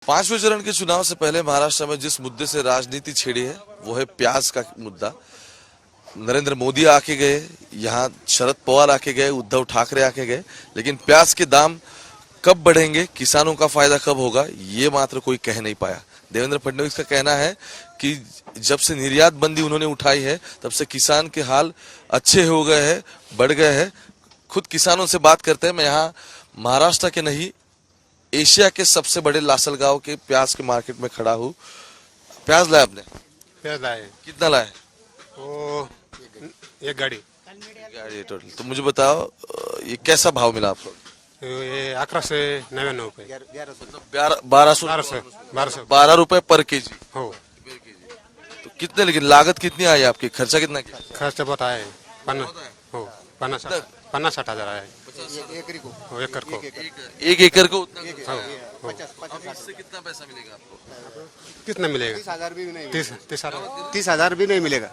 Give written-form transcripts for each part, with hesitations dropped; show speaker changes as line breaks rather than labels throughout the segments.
पांचवें चरण के चुनाव से पहले महाराष्ट्र में जिस मुद्दे से राजनीति छिड़ी है वो है प्याज का मुद्दा। नरेंद्र मोदी आके गए, यहाँ शरद पवार आके गए, उद्धव ठाकरे आके गए, लेकिन प्याज के दाम कब बढ़ेंगे, किसानों का फायदा कब होगा, ये मात्र कोई कह नहीं पाया। देवेंद्र फडणवीस का कहना है कि जब से निर्यात बंदी उन्होंने उठाई है तब से किसान के हाल अच्छे हो गए हैं, बढ़ गए हैं। खुद किसानों से बात करते हैं। मैं यहाँ महाराष्ट्र के नहीं, एशिया के सबसे बड़े लासलगांव के प्याज के मार्केट में खड़ा हूँ। प्याज लाए आपने?
प्याज लाए।
कितना लाए?
वो एक गाड़ी
टोटल। तो मुझे बताओ ये कैसा भाव मिला आपको?
ये 1199
मतलब 1200
1200
रुपए पर केजी।
हो।
तो कितने, लेकिन लागत कितनी आई आपकी, खर्चा कितना किया?
खर्च बहुत आए। 50-60 हजार आए एकड़ को।
एक एकड़ को उतना?
हो।
इससे कितना पैसा मिलेगा आपको?
कितना मिलेगा?
30,000 भी नहीं।
30,000
भी नहीं मिलेगा।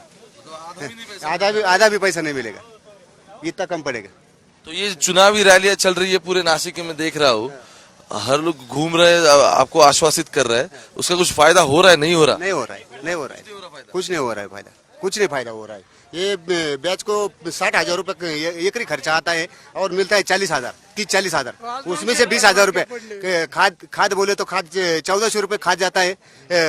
आधा भी पैसा नहीं मिलेगा, इतना कम पड़ेगा।
तो ये चुनावी रैलियां चल रही है पूरे नासिक में, देख रहा हूँ हर लोग घूम रहे हैं, आपको आश्वासित कर रहे हैं। उसका कुछ फायदा हो रहा है? नहीं हो रहा?
नहीं हो रहा है, कुछ नहीं हो रहा है फायदा, कुछ नहीं फायदा हो रहा है। ये बैच को 60,000 रुपए एकरी खर्चा आता है और मिलता है 40,000, 30-40,000। उसमें से 20,000 रुपए खाद बोले तो खाद 1,400 रुपए खाद जाता है।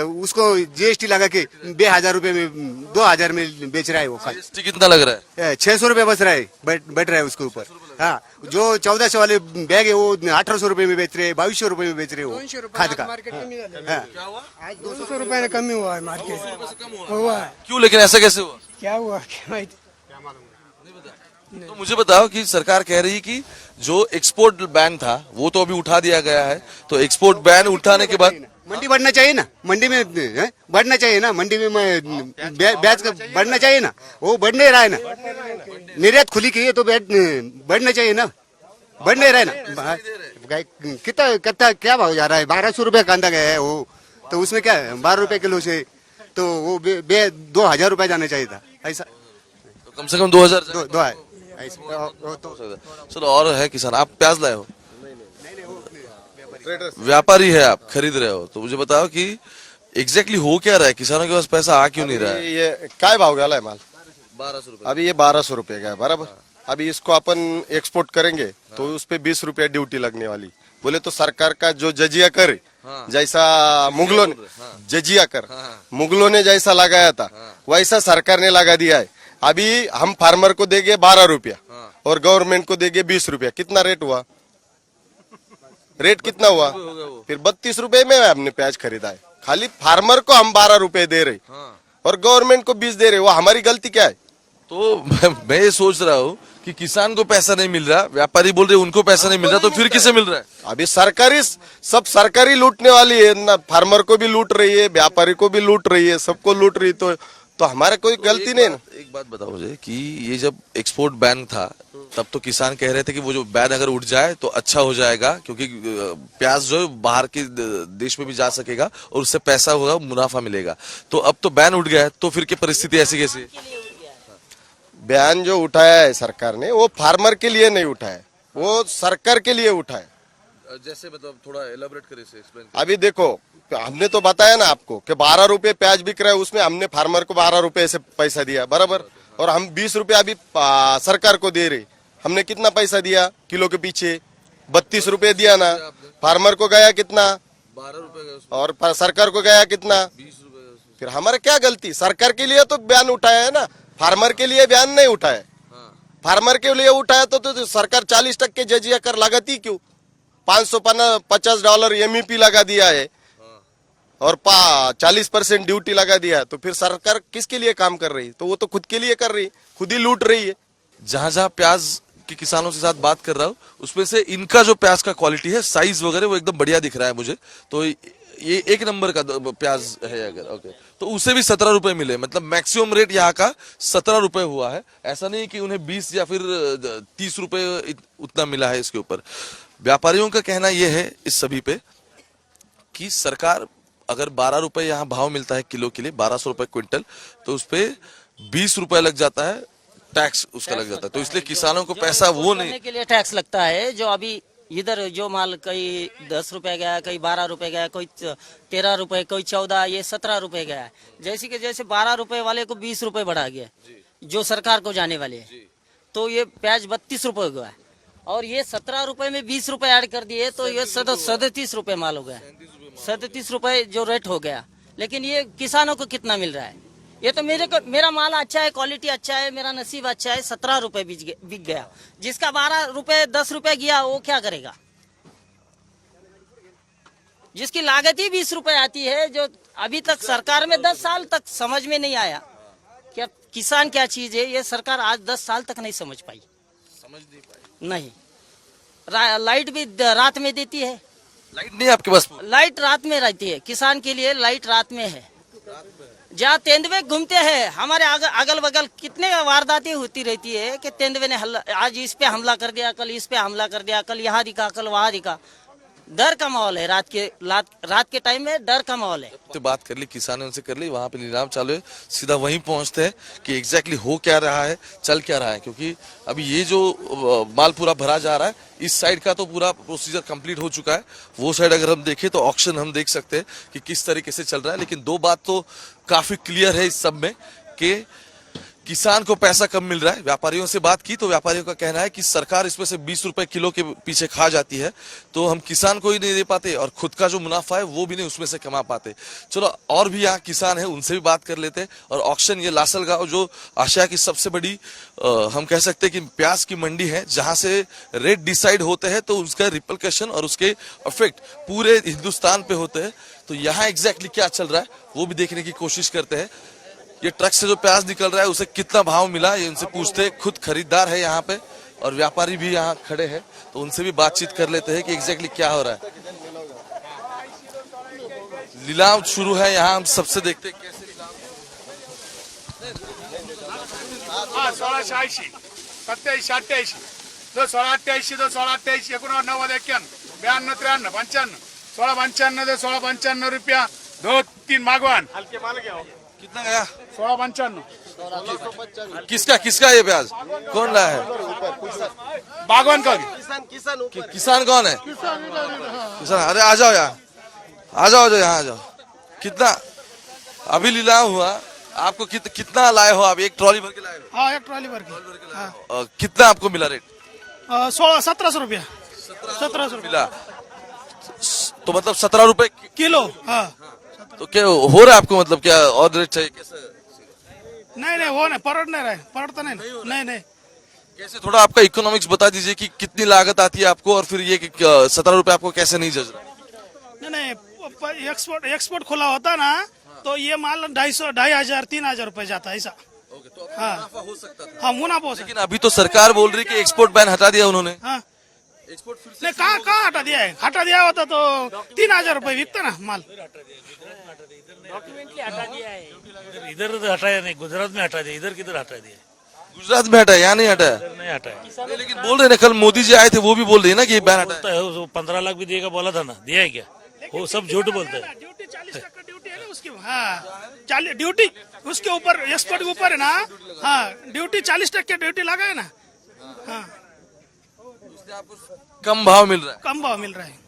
उसको जीएसटी लगा के 2,000 रुपए में 2,000 में बेच रहा है वो खाद।
जीएसटी कितना लग रहा है?
600 रुपए बच रहा है, बैठ रहा है उसके ऊपर। हाँ, जो 1,400 वाले बैग है वो 1,800 रुपए में बेच रहे हैं, 2,200 रुपए में बेच रहे हो खाद का।
आज 200 रुपए ने कमी हुआ है मार्केट हुआ है।
क्यों, लेकिन ऐसा कैसे हुआ?
क्या हुआ क्या माहिती?
तो मुझे बताओ कि सरकार कह रही है कि जो एक्सपोर्ट बैन था वो तो अभी उठा दिया गया है, तो एक्सपोर्ट बैन उठाने के बाद
मंडी बढ़ना चाहिए ना, मंडी में बढ़ना चाहिए ना, मंडी में ब्याज का बढ़ना चाहिए ना, वो बढ़ नहीं रहा है ना। निर्यात खुली की है तो बढ़ना चाहिए ना, बढ़ नहीं रहा है ना। कितना क्या भाव जा रहा है? 1,200 रुपए कांदा गया है वो, तो उसमें क्या है 12 रुपए किलो से, तो वो 2,000 रुपए जाना चाहिए था ऐसा।
तो कम से कम 2,000
दो है
चलो। और है किसान, आप प्याज लाए हो, व्यापारी है, आप खरीद रहे हो, तो मुझे बताओ कि एग्जैक्टली हो क्या रहा है, किसानों के पास पैसा आ क्यों नहीं रहा है?
ये काय भाव गया है माल?
1200 रुपए।
अभी ये 1200 रुपए का है बराबर। अभी इसको अपन एक्सपोर्ट करेंगे तो उस पे 20 रुपया ड्यूटी लगने वाली। बोले तो सरकार का जो जजिया कर, जैसा मुगलों ने जजिया कर मुगलों ने जैसा लगाया था वैसा सरकार ने लगा दिया है। अभी हम फार्मर को देंगे 12 रुपया और गवर्नमेंट को देंगे 20 रुपया। कितना रेट हुआ? रेट कितना हुआ? फिर 32 रुपए में हमने प्याज खरीदा है। खाली फार्मर को हम 12 रुपए दे रहे और गवर्नमेंट को 20 दे रहे। वो हमारी गलती क्या है?
तो मैं ये सोच रहा हूँ कि किसान को पैसा नहीं मिल रहा, व्यापारी बोल रहे उनको पैसा नहीं मिल रहा, तो फिर किसे मिल रहा है?
अभी सरकारी, सब सरकारी लूटने वाली है ना, फार्मर को भी लूट रही है, व्यापारी को भी लूट रही है, सबको लूट रही। तो हमारा कोई गलती नहीं ना।
एक बात बताओ मुझे कि ये जब एक्सपोर्ट बैन था तब तो किसान कह रहे थे कि वो जो बैन अगर उठ जाए तो अच्छा हो जाएगा, क्योंकि प्याज जो है बाहर के देश में भी जा सकेगा और उससे पैसा होगा, मुनाफा मिलेगा। तो अब तो बैन उठ गया है, तो फिर की परिस्थिति ऐसी कैसी?
बयान जो उठाया है सरकार ने वो फार्मर के लिए नहीं उठाया, वो सरकार के लिए उठाया।
जैसे मतलब थोड़ा एलाबोरेट करिए, एक्सप्लेन।
अभी देखो, हमने तो बताया ना आपको कि 12 रुपए प्याज बिक रहा है, उसमें हमने फार्मर को 12 रुपए से पैसा दिया बराबर, और हम 20 रुपया अभी सरकार को दे रहे। हमने कितना पैसा दिया किलो के पीछे? 32 रुपए दिया ना। फार्मर को गया कितना?
12 रुपए,
और सरकार को गया कितना?
20 रुपए।
फिर हमारा क्या गलती? सरकार के लिए तो बयान उठाया है ना, फार्मर के लिए बयान नहीं उठाया। फार्मर के लिए उठाया तो सरकार 40% जजिया कर लगाती क्यों? $550 MEP लगा दिया है और 40% ड्यूटी लगा दिया है, तो फिर सरकार किसके लिए काम कर रही है? तो वो तो खुद के लिए कर रही है, खुद ही लूट रही है।
जहां जहां प्याज के किसानों के साथ बात कर रहा हूँ उसमें से इनका जो प्याज का क्वालिटी है, साइज वगैरह, वो एकदम बढ़िया दिख रहा है मुझे। तो ये 1 नंबर का प्याज है अगर, ओके, तो उसे भी 17 रुपए मिले, मतलब मैक्सिमम रेट यहाँ का 17 रुपए हुआ है। ऐसा नहीं कि उन्हें 20 या फिर 30 रुपए उतना मिला है इसके ऊपर। व्यापारियों का कहना यह है इस सभी पे कि सरकार अगर 12 रुपए यहाँ भाव मिलता है किलो के लिए, 1200 रुपए क्विंटल, तो उस पे 20 रुपए लग जाता है, टैक्स उसका लग जाता है। तो इसलिए किसानों को पैसा वो नहीं
के लिए टैक्स लगता है। जो अभी इधर जो माल कई 10 रुपए गया, कई 12 रुपए गया, कोई 13 रुपए, कोई 14, ये 17 रुपए गया है। जैसे कि जैसे 12 रुपए वाले को 20 रुपए बढ़ा गया, जो सरकार को जाने वाले हैं। तो ये प्याज 32 रुपए हो गया, और ये 17 रुपए में 20 रुपए ऐड कर दिए, तो ये 37 रुपए माल हो गया, 37 रुपए जो रेट हो गया। लेकिन ये किसानों को कितना मिल रहा है? ये तो मेरा माल अच्छा है, क्वालिटी अच्छा है, मेरा नसीब अच्छा है, 17 रुपए बिक गया। जिसका 12 रुपए 10 रुपए गया, वो क्या करेगा? जिसकी लागत ही 20 रुपए आती है, जो अभी तक सरकार में 10 साल तक समझ में नहीं आया क्या किसान क्या चीज है। ये सरकार आज 10 साल तक नहीं समझ पाई, नहीं। लाइट भी रात में देती है,
लाइट नहीं है आपके पास?
लाइट रात में रहती है, किसान के लिए लाइट रात में है। जहाँ तेंदुए घूमते हैं हमारे अगल बगल, कितने वारदातें होती रहती है कि तेंदुए ने आज इस पे हमला कर दिया, कल इस पे हमला कर दिया, कल यहाँ दिखा, कल वहाँ दिखा। डर का माहौल है, रात के टाइम में डर का माहौल है।
तो बात कर ली, किसानों से कर ली, वहां पे नीलाम चालू है, सीधा वहीं पहुंचते हैं कि एग्जैक्टली हो क्या रहा है, चल क्या रहा है। क्योंकि अभी ये जो माल पूरा भरा जा रहा है, इस साइड का तो पूरा प्रोसीजर कंप्लीट हो चुका है। वो साइड अगर हम देखें तो ऑक्शन हम देख सकते हैं कि किस तरीके से चल रहा है। लेकिन दो बात तो काफी क्लियर है इस सब में कि किसान को पैसा कम मिल रहा है। व्यापारियों से बात की तो व्यापारियों का कहना है कि सरकार इसमें से 20 रुपए किलो के पीछे खा जाती है, तो हम किसान को ही नहीं दे पाते और खुद का जो मुनाफा है वो भी नहीं उसमें से कमा पाते। चलो और भी यहाँ किसान है, उनसे भी बात कर लेते हैं। और ऑक्शन ये लासलगांव जो आशिया की सबसे बड़ी हम कह सकते हैं कि प्याज की मंडी है, जहां से रेट डिसाइड होते हैं तो उसका रिपलकेशन और उसके इफेक्ट पूरे हिंदुस्तान पे होते हैं। तो यहाँ एग्जैक्टली क्या चल रहा है वो भी देखने की कोशिश करते हैं। ये ट्रक से जो प्याज निकल रहा है उसे कितना भाव मिला, ये उनसे पूछते हैं। खुद खरीदार है यहाँ पे और व्यापारी भी यहाँ खड़े हैं, तो उनसे भी बातचीत कर लेते हैं कि एग्जैक्टली क्या हो रहा है। नीलाम शुरू है यहाँ, हम सबसे देखते हैं कैसे नीलाम।
1680, 27, 88, 1688, 1688, 89, 91, 92, 93, 55, 1655, 1655 रुपया 2-3 मागवान। हल्के माल क्या हो?
कितना गया?
1655।
किसका ये प्याज कौन लाया है?
बागवान का
किसान कौन है? किसान, अरे आ जाओ यहाँ, आ जाओ यहाँ आ जाओ। कितना अभी नीलाम हुआ? आपको कितना लाए हो आप? एक ट्रॉली भर के लाए हो?
हाँ, एक ट्रॉली भर के। हाँ।
कितना आपको मिला रेट?
1700 रुपया। 1700
मिला, तो मतलब 17 रुपए
किलो। हाँ।
तो क्या हो रहा है आपको, मतलब क्या और रेट चाहिए? कैसे?
नहीं वो नहीं परवड़ नहीं रहे, परवड़ता नहीं।
कैसे, थोड़ा आपका इकोनॉमिक्स बता दीजिए कि कितनी लागत आती है आपको, और फिर ये 17 रुपए आपको कैसे नहीं जज रहा?
नहीं, एक्सपोर्ट खुला होता ना तो ये माल 250, 2500, 3000 रुपए जाता है ऐसा। हाँ,
हो सकता था।
हाँ, मुनाफा।
लेकिन अभी तो सरकार बोल रही है कि एक्सपोर्ट बैन हटा दिया उन्होंने।
हाँ, नहीं कहाँ हटा दिया है? हटा दिया होता तो 3000 रुपए बिकता ना माल।
इधर हटाया नहीं, गुजरात में हटा दिया। इधर किधर हटा दिया?
गुजरात में हटा, यहाँ नहीं हटा।
नहीं हटाया।
लेकिन बोल रहे ना, कल मोदी जी आए थे वो भी बोल रहे हैं ना कि बैन हटा
बोलता है वो 15 लाख भी देगा बोला था ना, दिया है क्या? वो सब झूठ बोलते हैं।
ड्यूटी 40% ड्यूटी है ना उसकी। हाँ, 40 ड्यूटी उसके ऊपर, एक्सपोर्ट के ऊपर है ना। हाँ, ड्यूटी 40% ड्यूटी लगा है ना। हाँ,
कम भाव मिल रहा है।
कम भाव मिल रहा है।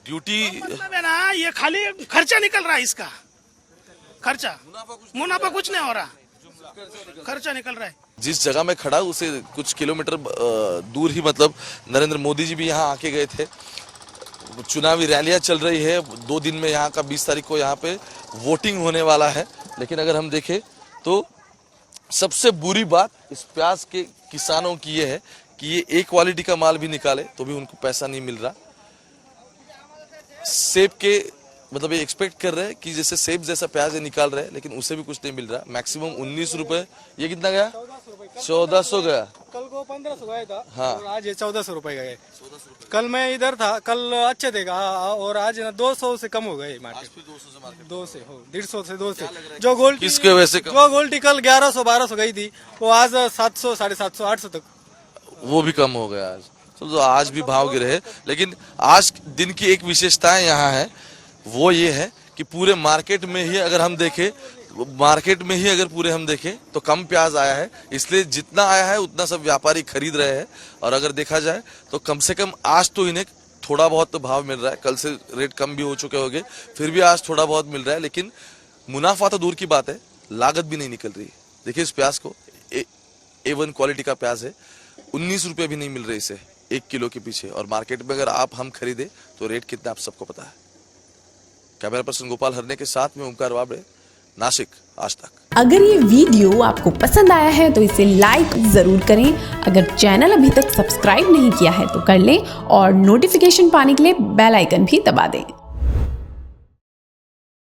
ड्यूटी
मतलब है ना, ये खाली खर्चा निकल रहा है इसका। खर्चा, मुनाफा कुछ नहीं हो रहा, खर्चा निकल रहा है।
जिस जगह में खड़ा उसे कुछ किलोमीटर दूर ही मतलब नरेंद्र मोदी जी भी यहाँ आके गए थे। चुनावी रैलियां चल रही है 2 दिन में। यहाँ का 20 तारीख को यहाँ पे वोटिंग होने वाला है। लेकिन अगर हम देखें तो सबसे बुरी बात इस प्याज के किसानों की ये है कि ये एक क्वालिटी का माल भी निकाले तो भी उनको पैसा नहीं मिल रहा। सेब के मतलब ये एक्सपेक्ट कर रहे हैं कि जैसे सेब जैसा प्याज निकाल रहे हैं, लेकिन उसे भी कुछ नहीं मिल रहा। मैक्सिमम 19 रुपए। ये कितना गया? 1400 गया।
कल को 1500 गया था।
हाँ,
और आज ये 1400 रुपए गए। कल मैं इधर था, कल अच्छे थे और आज ना 200 से कम हो गए मार्केट। 2 से हो 150 से 2 से। जो गोल्ड
किसके वैसे कम?
जो गोल्ड कल 1100 1200 गई थी, वो आज 700 750 800 तक
वो भी कम हो गया आज। तो आज भी भाव गिरे हैं। लेकिन आज दिन की एक विशेषता यहाँ है, वो ये है कि पूरे मार्केट में ही अगर हम देखें मार्केट में ही अगर पूरे हम देखें तो कम प्याज आया है, इसलिए जितना आया है उतना सब व्यापारी खरीद रहे हैं। और अगर देखा जाए तो कम से कम आज तो इन्हें थोड़ा बहुत तो भाव मिल रहा है, कल से रेट कम भी हो चुके होंगे, फिर भी आज थोड़ा बहुत मिल रहा है। लेकिन मुनाफा तो दूर की बात है, लागत भी नहीं निकल रही। देखिए इस प्याज को A1 क्वालिटी का प्याज है, 19 रुपये भी नहीं मिल रहे इसे 1 किलो के पीछे। और मार्केट में अगर हम खरीदे तो रेट कितना आप सबको पता है। कैमरा पर्सन गोपाल हरने के साथ में ओमकार वाबड़े, नासिक, आज तक।
अगर ये वीडियो आपको पसंद आया है तो इसे लाइक जरूर करें। अगर चैनल अभी तक सब्सक्राइब नहीं किया है तो कर लें और नोटिफिकेशन पाने के लिए बेल आइकन भी दबा दें।